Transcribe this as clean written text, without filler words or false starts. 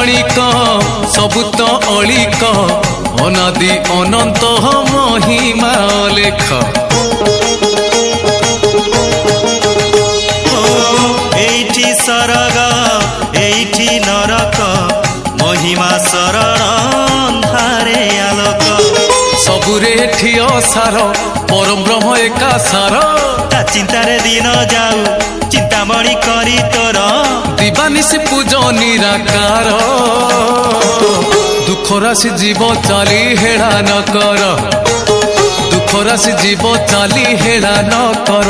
ক্ষণিক সবু তো অলিক অনাদি অনন্ত মহিমা লেখ। এইটি স্বর্গ এইটি নরক মহিমা শরণ ধারে আলোক। सबुरे एठी असार परम ब्रह्म एका सार। ता चिंतारे दिन जाऊ चिंतामणि करी तोर दिवानिसी पूज निराकार। दुख राशि जीव चाली हेड़ा न कर, दुख राशि जीव चाली हेड़ा न कर।